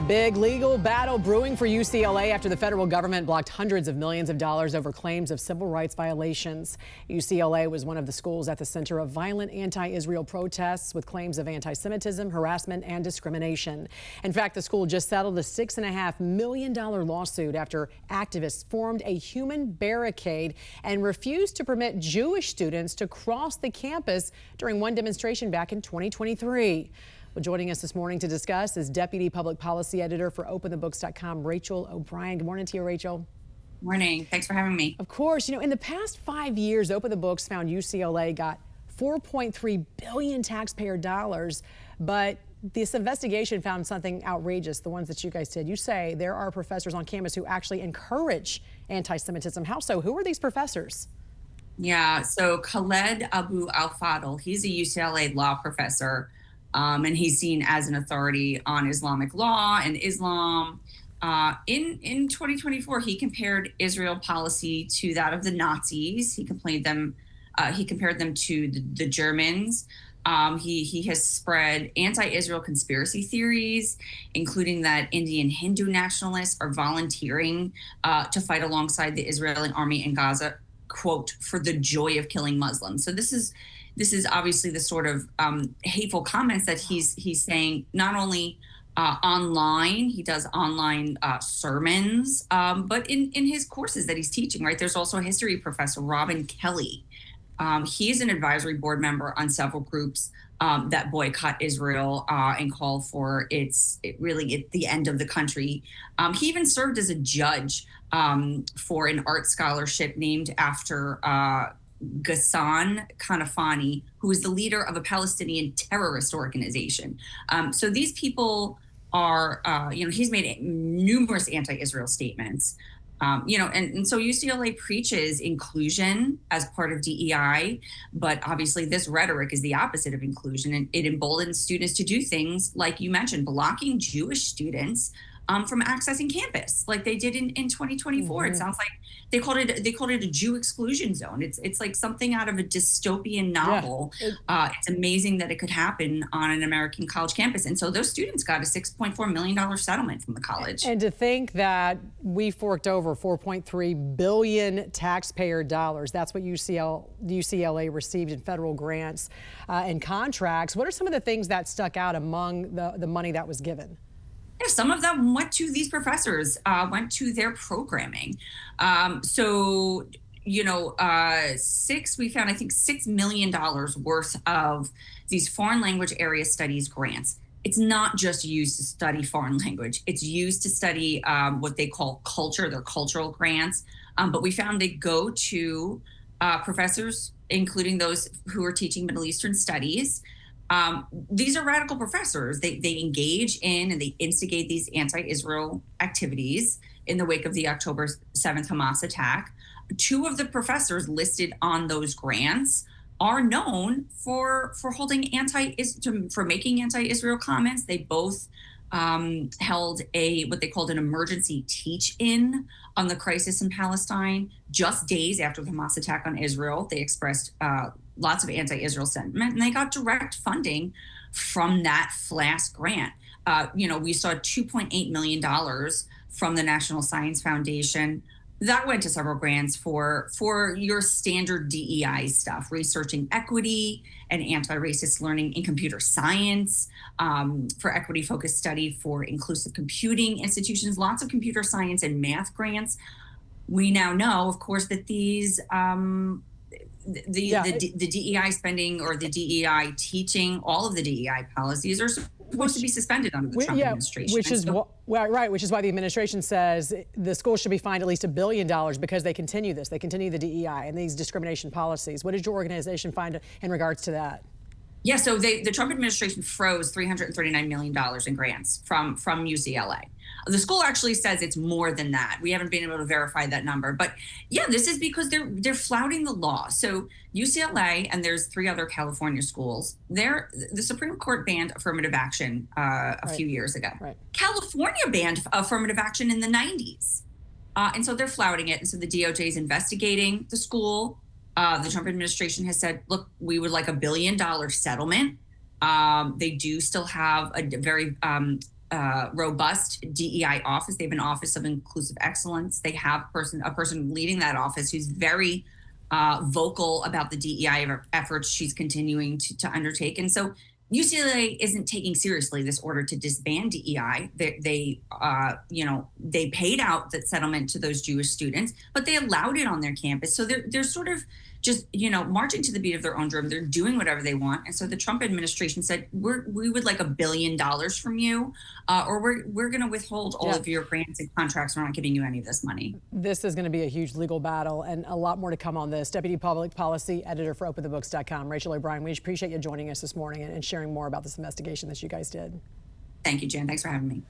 Big legal battle brewing for UCLA after the federal government blocked hundreds of millions of dollars over claims of civil rights violations. UCLA was one of the schools at the center of violent anti-Israel protests with claims of anti-Semitism, harassment, and discrimination. In fact, the school just settled a $6.5 million lawsuit after activists formed a human barricade and refused to permit Jewish students to cross the campus during one demonstration back in 2023. Well, joining us this morning to discuss is Deputy Public Policy Editor for OpenTheBooks.com, Rachel O'Brien. Good morning to you, Rachel. Morning. Thanks for having me. Of course. You know, in the past 5 years, Open the Books found UCLA got $4.3 billion taxpayer dollars, but this investigation found something outrageous, the ones that you guys did. You say there are professors on campus who actually encourage anti-Semitism. How so? Who are these professors? Yeah, so Khaled Abou El Fadl, he's a UCLA law professor. And he's seen as an authority on Islamic law and Islam. In 2024, he compared Israel policy to that of the Nazis. He compared them to the Germans. He has spread anti-Israel conspiracy theories, including that Indian Hindu nationalists are volunteering to fight alongside the Israeli army in Gaza, quote, for the joy of killing Muslims. So this is obviously the sort of hateful comments that he's saying, not only online, he does online sermons, but in his courses that he's teaching, right? There's also a history professor, Kelley. He's an advisory board member on several groups that boycott Israel and call for the end of the country. He even served as a judge for an art scholarship named after Ghassan Kanafani, who is the leader of a Palestinian terrorist organization. So these people are, he's made numerous anti-Israel statements, and so UCLA preaches inclusion as part of DEI, but obviously this rhetoric is the opposite of inclusion, and it emboldens students to do things like you mentioned, blocking Jewish students from accessing campus, like they did in 2024. Mm-hmm. It sounds like they called it a Jew exclusion zone. It's like something out of a dystopian novel. Yeah. It's amazing that it could happen on an American college campus. And so those students got a $6.4 million settlement from the college. And to think that we forked over $4.3 billion taxpayer dollars, that's what UCLA received in federal grants and contracts. What are some of the things that stuck out among the money that was given? Some of them went to these professors, went to their programming. We found, I think, $6 million worth of these foreign language area studies grants. It's not just used to study foreign language. It's used to study what they call culture, their cultural grants. But we found they go to professors, including those who are teaching Middle Eastern studies. These are radical professors. They engage in and they instigate these anti-Israel activities in the wake of the October 7th Hamas attack. Two of the professors listed on those grants are known for making anti-Israel comments. They both held what they called an emergency teach-in on the crisis in Palestine just days after the Hamas attack on Israel. They expressed lots of anti-Israel sentiment, and they got direct funding from that FLAS grant. We saw $2.8 million from the National Science Foundation. That went to several grants for your standard DEI stuff, researching equity and anti-racist learning in computer science, for equity-focused study for inclusive computing institutions, lots of computer science and math grants. We now know, of course, that these the DEI spending or the DEI teaching, all of the DEI policies are supposed to be suspended under the Trump administration. Which is why the administration says the school should be fined at least $1 billion because they continue this. They continue the DEI and these discrimination policies. What did your organization find in regards to that? Yeah, so the Trump administration froze $339 million in grants from UCLA. The school actually says it's more than that. We haven't been able to verify that number. But yeah, this is because they're flouting the law. So UCLA, and there's 3 other California schools, the Supreme Court banned affirmative action a few years ago. Right. California banned affirmative action in the 90s. And so they're flouting it. And so the DOJ is investigating the school. The Trump administration has said, look, we would like $1 billion settlement. They do still have a very robust DEI office. They have an Office of Inclusive Excellence. They have a person leading that office who's very vocal about the DEI efforts she's continuing to undertake. And so UCLA isn't taking seriously this order to disband DEI. They paid out that settlement to those Jewish students, but they allowed it on their campus. So they're sort of just, marching to the beat of their own drum. They're doing whatever they want. And so the Trump administration said, we would like $1 billion from you, or we're going to withhold all of your grants and contracts. We're not giving you any of this money. This is going to be a huge legal battle, and a lot more to come on this. Deputy Public Policy Editor for OpenTheBooks.com, Rachel O'Brien, we appreciate you joining us this morning and sharing more about this investigation that you guys did. Thank you, Jen. Thanks for having me.